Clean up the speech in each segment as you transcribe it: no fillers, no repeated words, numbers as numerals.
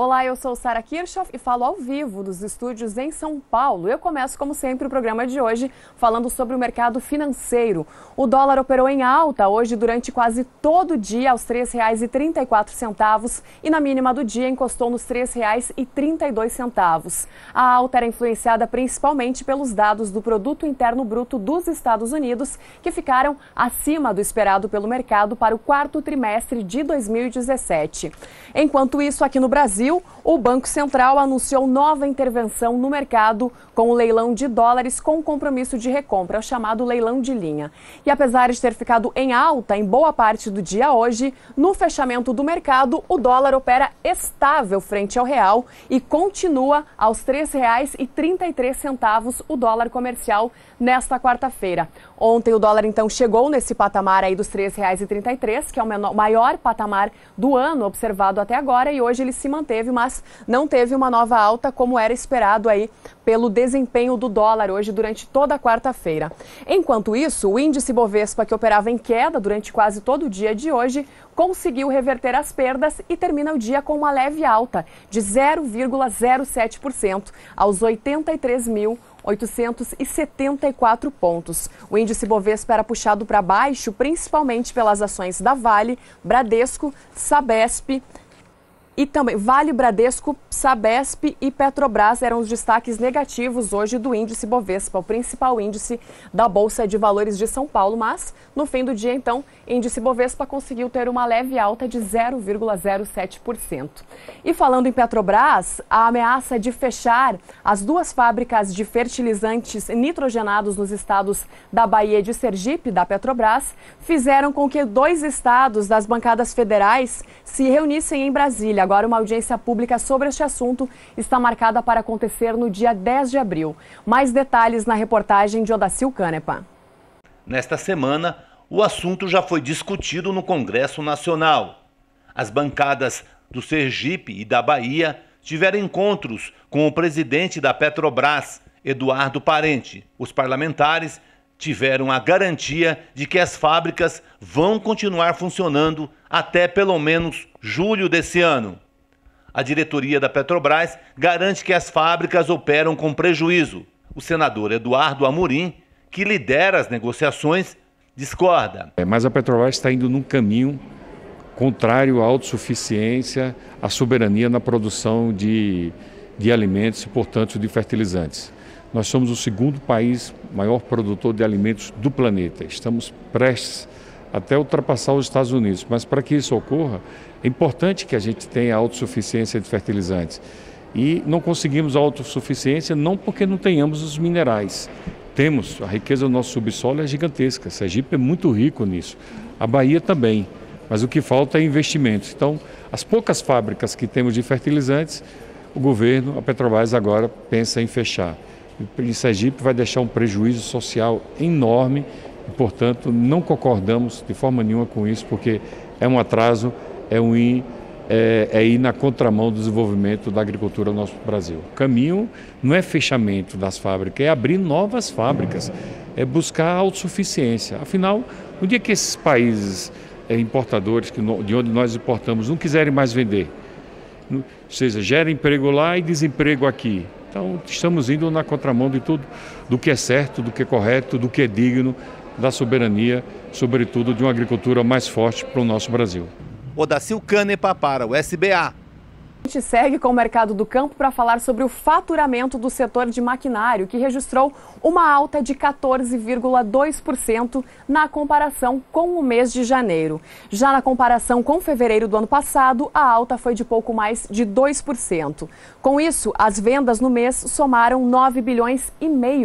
Olá, eu sou Sara Kirchhoff e falo ao vivo dos estúdios em São Paulo. Eu começo, como sempre, o programa de hoje falando sobre o mercado financeiro. O dólar operou em alta hoje durante quase todo o dia aos R$ 3,34 e na mínima do dia encostou nos R$ 3,32. A alta era influenciada principalmente pelos dados do Produto Interno Bruto dos Estados Unidos, que ficaram acima do esperado pelo mercado para o quarto trimestre de 2017. Enquanto isso, aqui no Brasil, o Banco Central anunciou nova intervenção no mercado com o leilão de dólares com compromisso de recompra, o chamado leilão de linha. E apesar de ter ficado em alta em boa parte do dia hoje, no fechamento do mercado, o dólar opera estável frente ao real e continua aos R$ 3,33 o dólar comercial nesta quarta-feira. Ontem o dólar então chegou nesse patamar aí dos R$ 3,33, que é o maior patamar do ano observado até agora, e hoje ele se manteve, mas não teve uma nova alta como era esperado aí pelo desempenho do dólar hoje durante toda a quarta-feira. Enquanto isso, o índice Bovespa, que operava em queda durante quase todo o dia de hoje, conseguiu reverter as perdas e termina o dia com uma leve alta de 0,07% aos 83.874 pontos. O índice Bovespa era puxado para baixo, principalmente pelas ações da Vale, Bradesco, Sabesp e também Vale, Bradesco, Sabesp e Petrobras eram os destaques negativos hoje do índice Bovespa, o principal índice da Bolsa de Valores de São Paulo. Mas, no fim do dia, então, o índice Bovespa conseguiu ter uma leve alta de 0,07%. E falando em Petrobras, a ameaça de fechar as duas fábricas de fertilizantes nitrogenados nos estados da Bahia e de Sergipe, da Petrobras, fizeram com que dois estados das bancadas federais se reunissem em Brasília. Agora, uma audiência pública sobre este assunto está marcada para acontecer no dia 10 de abril. Mais detalhes na reportagem de Odacil Canepa. Nesta semana, o assunto já foi discutido no Congresso Nacional. As bancadas do Sergipe e da Bahia tiveram encontros com o presidente da Petrobras, Eduardo Parente. Os parlamentares tiveram a garantia de que as fábricas vão continuar funcionando até pelo menos julho desse ano. A diretoria da Petrobras garante que as fábricas operam com prejuízo. O senador Eduardo Amorim, que lidera as negociações, discorda. Mas a Petrobras está indo num caminho contrário à autossuficiência, à soberania na produção de alimentos e, portanto, de fertilizantes. Nós somos o segundo país maior produtor de alimentos do planeta. Estamos prestes até ultrapassar os Estados Unidos. Mas para que isso ocorra, é importante que a gente tenha autossuficiência de fertilizantes. E não conseguimos a autossuficiência não porque não tenhamos os minerais. Temos, a riqueza do nosso subsolo é gigantesca. Sergipe é muito rico nisso. A Bahia também. Mas o que falta é investimentos. Então, as poucas fábricas que temos de fertilizantes, o governo, a Petrobras agora pensa em fechar. E Sergipe vai deixar um prejuízo social enorme e, portanto, não concordamos de forma nenhuma com isso, porque é um atraso, é ir na contramão do desenvolvimento da agricultura no nosso Brasil. O caminho não é fechamento das fábricas, é abrir novas fábricas, é buscar a autossuficiência. Afinal, no dia que esses países importadores, de onde nós importamos, não quiserem mais vender, ou seja, gera emprego lá e desemprego aqui. Então, estamos indo na contramão de tudo, do que é certo, do que é correto, do que é digno, da soberania, sobretudo de uma agricultura mais forte para o nosso Brasil. Odacil Canepa para o SBA. A gente segue com o mercado do campo para falar sobre o faturamento do setor de maquinário, que registrou uma alta de 14,2% na comparação com o mês de janeiro. Já na comparação com fevereiro do ano passado, a alta foi de pouco mais de 2%. Com isso, as vendas no mês somaram 9,5 bilhões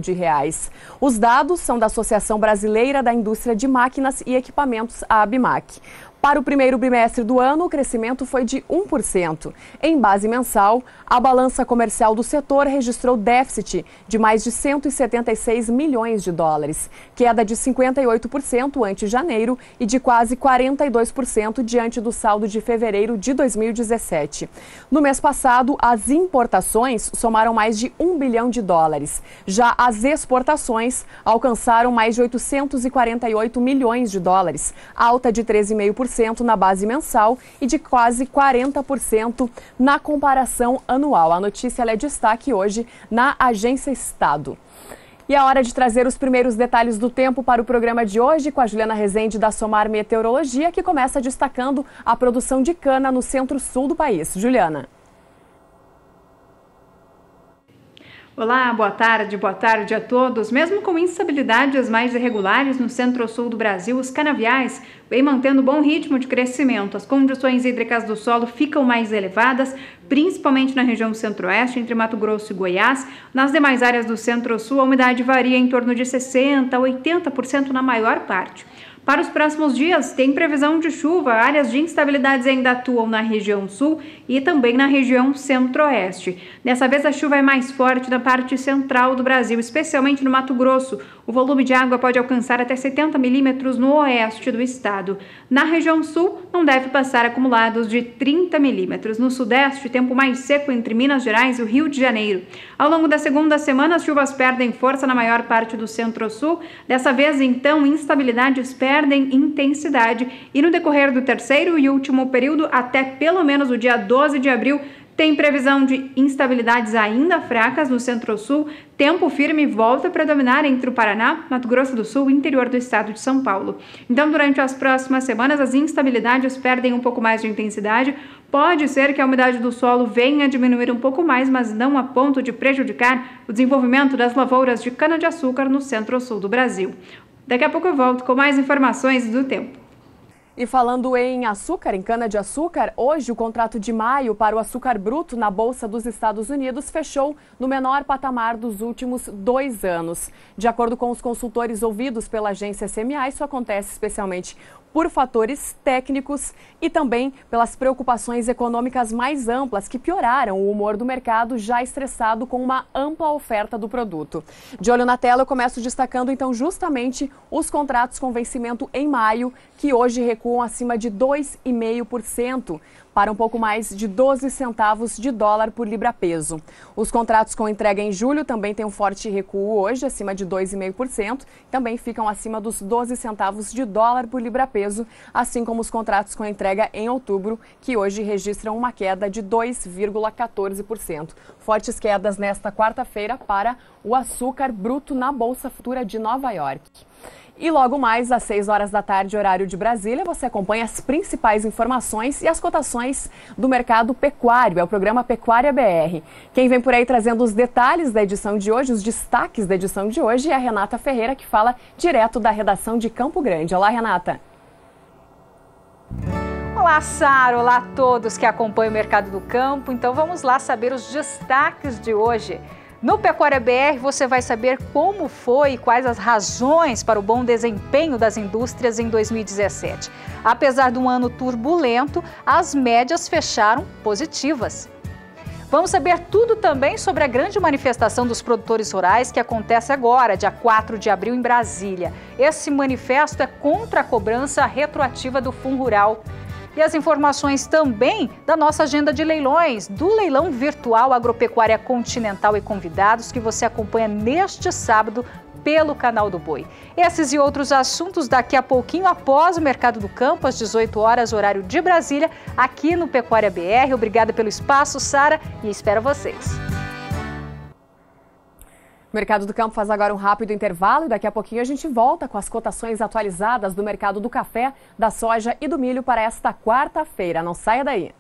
de reais. Os dados são da Associação Brasileira da Indústria de Máquinas e Equipamentos, a ABMAQ. Para o primeiro bimestre do ano, o crescimento foi de 1%. Em base mensal, a balança comercial do setor registrou déficit de mais de 176 milhões de dólares, queda de 58% ante janeiro e de quase 42% diante do saldo de fevereiro de 2017. No mês passado, as importações somaram mais de 1 bilhão de dólares. Já as exportações alcançaram mais de 848 milhões de dólares, alta de 13,5% 20% na base mensal e de quase 40% na comparação anual. A notícia é destaque hoje na Agência Estado. E é hora de trazer os primeiros detalhes do tempo para o programa de hoje com a Juliana Rezende da Somar Meteorologia, que começa destacando a produção de cana no centro-sul do país. Juliana. Olá, boa tarde a todos. Mesmo com instabilidades mais irregulares no centro-sul do Brasil, os canaviais vêm mantendo bom ritmo de crescimento. As condições hídricas do solo ficam mais elevadas, principalmente na região centro-oeste, entre Mato Grosso e Goiás. Nas demais áreas do centro-sul, a umidade varia em torno de 60% a 80% na maior parte. Para os próximos dias, tem previsão de chuva. Áreas de instabilidades ainda atuam na região sul e também na região centro-oeste. Dessa vez, a chuva é mais forte na parte central do Brasil, especialmente no Mato Grosso. O volume de água pode alcançar até 70 milímetros no oeste do estado. Na região sul, não deve passar acumulados de 30 milímetros. No sudeste, tempo mais seco entre Minas Gerais e o Rio de Janeiro. Ao longo da segunda semana, as chuvas perdem força na maior parte do centro-sul. Dessa vez, então, instabilidades perdem intensidade e no decorrer do terceiro e último período, até pelo menos o dia 12 de abril, tem previsão de instabilidades ainda fracas no centro-sul. Tempo firme volta a predominar entre o Paraná, Mato Grosso do Sul e interior do estado de São Paulo. Então, durante as próximas semanas, as instabilidades perdem um pouco mais de intensidade. Pode ser que a umidade do solo venha a diminuir um pouco mais, mas não a ponto de prejudicar o desenvolvimento das lavouras de cana-de-açúcar no centro-sul do Brasil. Daqui a pouco eu volto com mais informações do tempo. E falando em açúcar, em cana-de-açúcar, hoje o contrato de maio para o açúcar bruto na Bolsa dos Estados Unidos fechou no menor patamar dos últimos 2 anos. De acordo com os consultores ouvidos pela agência CMA, isso acontece especialmente por fatores técnicos e também pelas preocupações econômicas mais amplas que pioraram o humor do mercado já estressado com uma ampla oferta do produto. De olho na tela, eu começo destacando então justamente os contratos com vencimento em maio, que hoje recuam acima de 2,5%. para um pouco mais de 12 centavos de dólar por libra-peso. Os contratos com entrega em julho também têm um forte recuo hoje, acima de 2,5%, também ficam acima dos 12 centavos de dólar por libra-peso, assim como os contratos com entrega em outubro, que hoje registram uma queda de 2,14%. Fortes quedas nesta quarta-feira para o açúcar bruto na Bolsa Futura de Nova York. E logo mais, às 6 horas da tarde, horário de Brasília, você acompanha as principais informações e as cotações do mercado pecuário. É o programa Pecuária BR. Quem vem por aí trazendo os detalhes da edição de hoje, os destaques da edição de hoje, é a Renata Ferreira, que fala direto da redação de Campo Grande. Olá, Renata. Olá, Sara. Olá a todos que acompanham o Mercado do Campo. Então vamos lá saber os destaques de hoje. No Pecuária BR você vai saber como foi e quais as razões para o bom desempenho das indústrias em 2017. Apesar de um ano turbulento, as médias fecharam positivas. Vamos saber tudo também sobre a grande manifestação dos produtores rurais que acontece agora, dia 4 de abril, em Brasília. Esse manifesto é contra a cobrança retroativa do Fundo Rural. E as informações também da nossa agenda de leilões, do leilão virtual Agropecuária Continental e convidados que você acompanha neste sábado pelo canal do Boi. Esses e outros assuntos daqui a pouquinho após o Mercado do Campo, às 18 horas, horário de Brasília, aqui no Pecuária BR. Obrigada pelo espaço, Sara, e espero vocês. O Mercado do Campo faz agora um rápido intervalo e daqui a pouquinho a gente volta com as cotações atualizadas do mercado do café, da soja e do milho para esta quarta-feira. Não saia daí.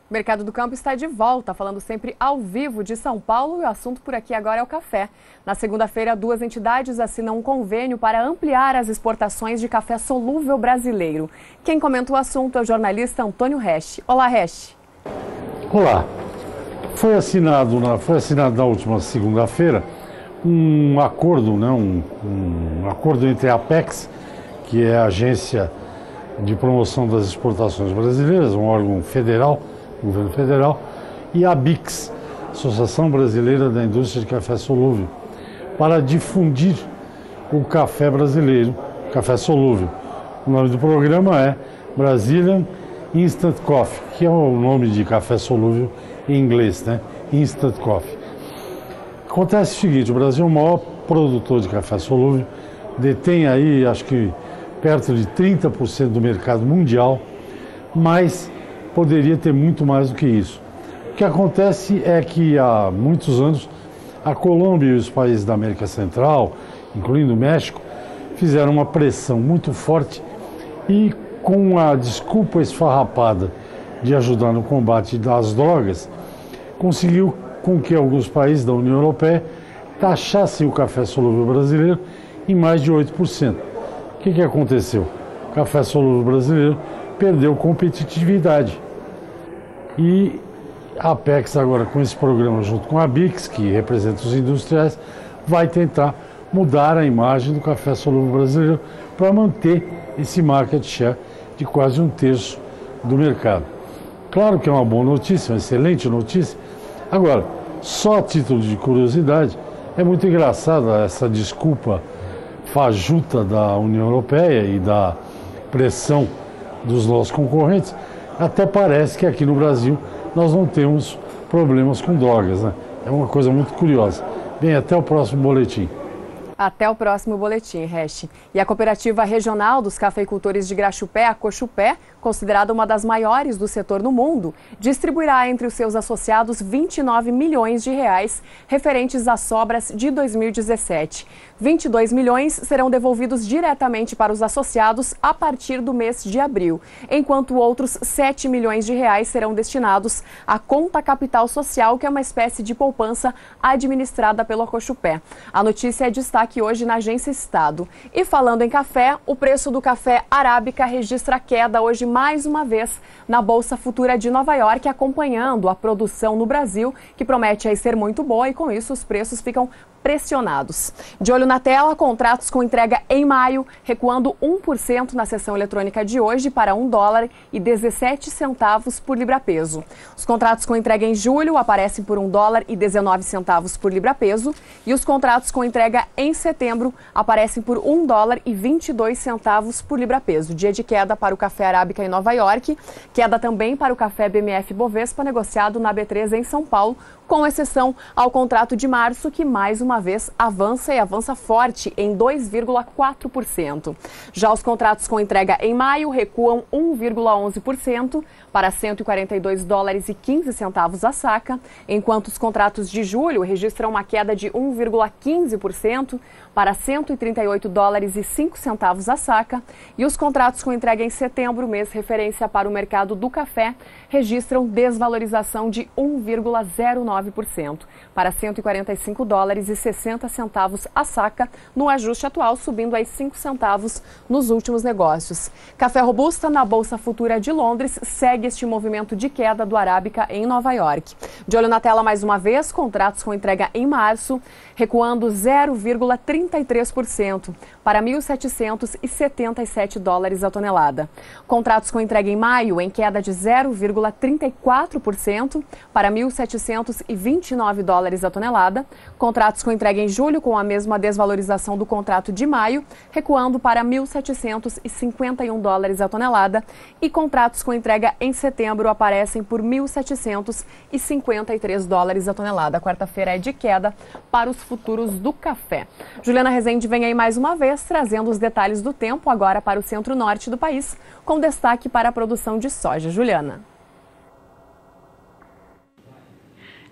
O Mercado do Campo está de volta, falando sempre ao vivo de São Paulo, e o assunto por aqui agora é o café. Na segunda-feira, 2 entidades assinam um convênio para ampliar as exportações de café solúvel brasileiro. Quem comenta o assunto é o jornalista Antônio Resch. Olá, Resch. Olá. Foi assinado na última segunda-feira um acordo, um acordo entre a Apex, que é a Agência de Promoção das Exportações Brasileiras, um órgão federal, governo federal, e a ABIX, Associação Brasileira da Indústria de Café Solúvel, para difundir o café brasileiro, café solúvel. O nome do programa é Brazilian Instant Coffee, que é o nome de café solúvel em inglês, né? Instant Coffee. Acontece o seguinte, o Brasil é o maior produtor de café solúvel, detém aí, acho que perto de 30% do mercado mundial, mas poderia ter muito mais do que isso. O que acontece é que há muitos anos a Colômbia e os países da América Central, incluindo o México, fizeram uma pressão muito forte e, com a desculpa esfarrapada de ajudar no combate das drogas, conseguiu com que alguns países da União Europeia taxassem o café solúvel brasileiro em mais de 8%. O que aconteceu? O café solúvel brasileiro perdeu competitividade. E a Apex agora, com esse programa junto com a BIX, que representa os industriais, vai tentar mudar a imagem do café solúvel brasileiro para manter esse market share de quase 1/3 do mercado. Claro que é uma boa notícia, uma excelente notícia. Agora, só a título de curiosidade, é muito engraçada essa desculpa fajuta da União Europeia e da pressão dos nossos concorrentes. Até parece que aqui no Brasil nós não temos problemas com drogas, né? É uma coisa muito curiosa. Bem, até o próximo boletim. Até o próximo boletim, Resch. E a Cooperativa Regional dos Cafeicultores de Graxupé, a Cochupé, considerada uma das maiores do setor no mundo, distribuirá entre os seus associados 29 milhões de reais referentes às sobras de 2017. 22 milhões serão devolvidos diretamente para os associados a partir do mês de abril, enquanto outros 7 milhões de reais serão destinados à conta capital social, que é uma espécie de poupança administrada pela Cochupé. A notícia é destaque hoje na Agência Estado. E falando em café, o preço do café arábica registra queda hoje mais uma vez na Bolsa Futura de Nova York, acompanhando a produção no Brasil, que promete aí ser muito boa, e com isso os preços ficam pressionados. De olho na tela, contratos com entrega em maio, recuando 1% na sessão eletrônica de hoje para $1,17 por libra-peso. Os contratos com entrega em julho aparecem por $1,19 por libra-peso e os contratos com entrega em setembro aparecem por $1,22 por libra-peso. Dia de queda para o café arábica em Nova York, queda também para o café BMF Bovespa, negociado na B3 em São Paulo, com exceção ao contrato de março, que mais uma vez avança e avança forte em 2,4%. Já os contratos com entrega em maio recuam 1,11% para $142,15 a saca, enquanto os contratos de julho registram uma queda de 1,15% para $138,05 a saca, e os contratos com entrega em setembro, mês referência para o mercado do café, registram desvalorização de 1,09% para $145,60 a saca, no ajuste atual subindo aí 5 centavos nos últimos negócios. Café robusta na Bolsa Futura de Londres segue este movimento de queda do arábica em Nova York. De olho na tela mais uma vez, contratos com entrega em março recuando 0,33% para $1.777 a tonelada. Contratos com entrega em maio em queda de 0,34% para $1.729 a tonelada. Contratos com entrega em julho com a mesma desvalorização do contrato de maio, recuando para $1.751 a tonelada. E contratos com entrega em setembro aparecem por $1.753 a tonelada. Quarta-feira é de queda para os futuros do café. Juliana Rezende vem aí mais uma vez trazendo os detalhes do tempo agora para o centro-norte do país, com destaque para a produção de soja. Juliana.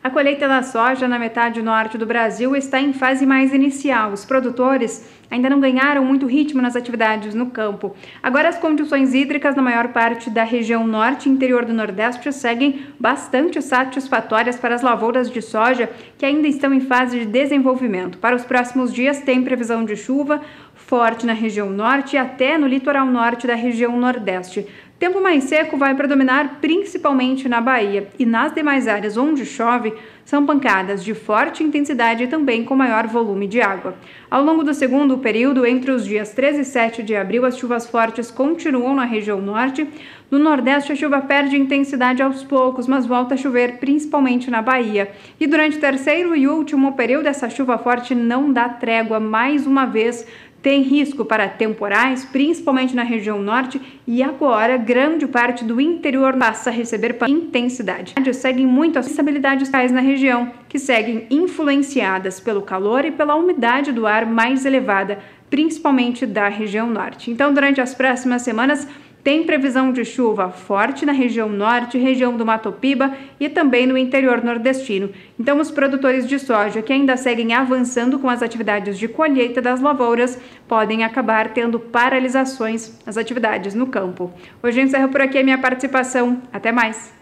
A colheita da soja na metade norte do Brasil está em fase mais inicial. Os produtores ainda não ganharam muito ritmo nas atividades no campo. Agora, as condições hídricas na maior parte da região norte e interior do Nordeste seguem bastante satisfatórias para as lavouras de soja, que ainda estão em fase de desenvolvimento. Para os próximos dias, tem previsão de chuva forte na região norte e até no litoral norte da região nordeste. Tempo mais seco vai predominar principalmente na Bahia, e nas demais áreas onde chove são pancadas de forte intensidade e também com maior volume de água. Ao longo do segundo período, entre os dias 13 e 7 de abril, as chuvas fortes continuam na região norte. No Nordeste, a chuva perde intensidade aos poucos, mas volta a chover principalmente na Bahia. E durante o terceiro e último período, essa chuva forte não dá trégua mais uma vez, tem risco para temporais, principalmente na região norte, e agora grande parte do interior passa a receber intensidade. Seguem muito as instabilidades na região, que seguem influenciadas pelo calor e pela umidade do ar mais elevada, principalmente da região norte. Então, durante as próximas semanas, tem previsão de chuva forte na região norte, região do Mato Piba e também no interior nordestino. Então, os produtores de soja que ainda seguem avançando com as atividades de colheita das lavouras podem acabar tendo paralisações nas atividades no campo. Hoje eu encerro por aqui a minha participação. Até mais!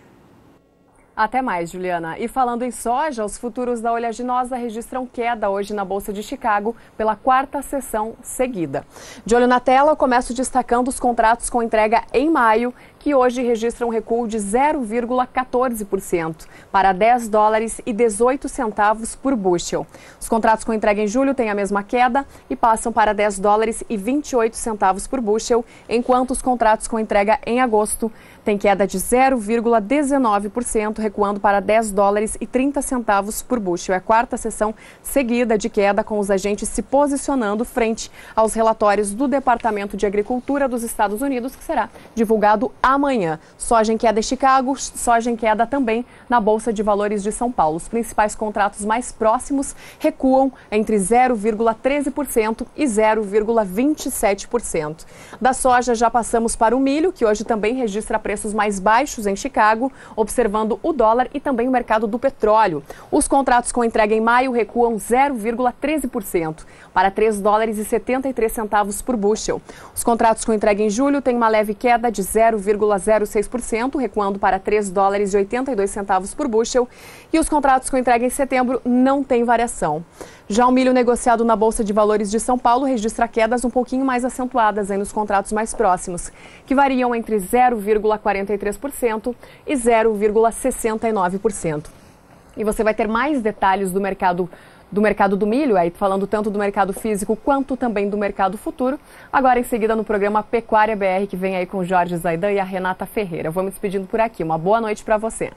Até mais, Juliana. E falando em soja, os futuros da oleaginosa registram queda hoje na Bolsa de Chicago pela quarta sessão seguida. De olho na tela, eu começo destacando os contratos com entrega em maio, que hoje registram um recuo de 0,14% para $10,18 por bushel. Os contratos com entrega em julho têm a mesma queda e passam para $10,28 por bushel, enquanto os contratos com entrega em agosto têm queda de 0,19%, recuando para $10,30 por bushel. É a quarta sessão seguida de queda, com os agentes se posicionando frente aos relatórios do Departamento de Agricultura dos Estados Unidos, que será divulgado amanhã. Soja em queda em Chicago, soja em queda também na Bolsa de Valores de São Paulo. Os principais contratos mais próximos recuam entre 0,13% e 0,27%. Da soja já passamos para o milho, que hoje também registra preços mais baixos em Chicago, observando o dólar e também o mercado do petróleo. Os contratos com entrega em maio recuam 0,13% para $3,73 por bushel. Os contratos com entrega em julho têm uma leve queda de 0,06%, recuando para $3,82 por bushel. E os contratos com entrega em setembro não têm variação. Já o milho negociado na Bolsa de Valores de São Paulo registra quedas um pouquinho mais acentuadas nos contratos mais próximos, que variam entre 0,43% e 0,69%. E você vai ter mais detalhes do mercado do milho, aí falando tanto do mercado físico quanto também do mercado futuro, agora em seguida no programa Pecuária BR, que vem aí com o Jorge Zaidan e a Renata Ferreira. Eu vou me despedindo por aqui. Uma boa noite para você.